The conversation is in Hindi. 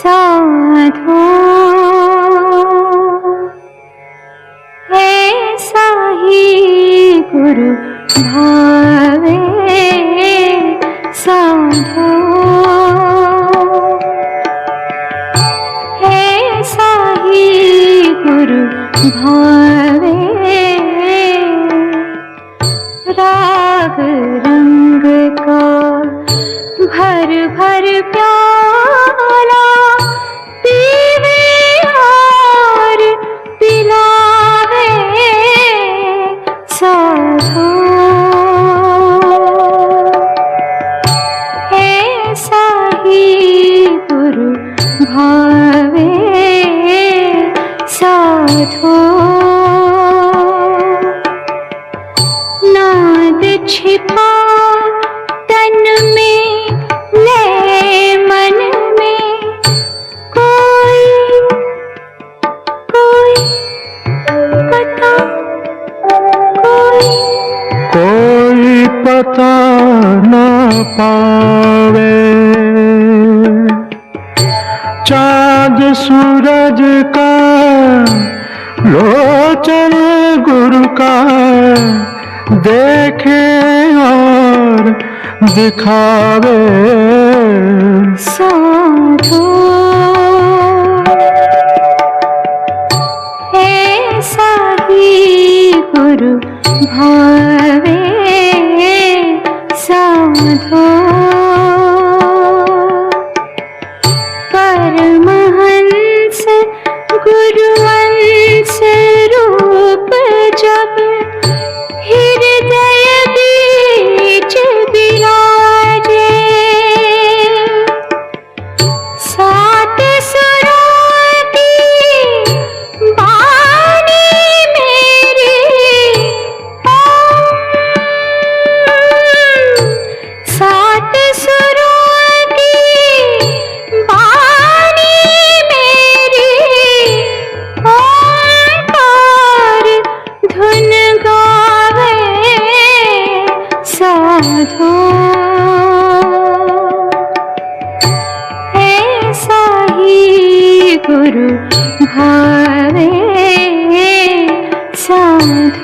साधो ऐसा ही गुरु भावे साधो ऐसा ही गुरु भावे राग रंग का भर भर प्याला पीवे और पिलावे साधो ऐसा ही गुरु भावे साधो नाद छिपा तन में ले मन में कोई पता ना पावे चाँद सूरज का लोचन गुरु का देखे और दिखावे साधो ऐसा ही गुरु भावे साधो परमहंस गुरुवंश रूप जब हृदय बीच विराजे सात सुरों की वाणी मेरी सात सुरों की वाणी मेरी ओंकार धुन गावे साधो ऐसा ही गुरु भावे साधो।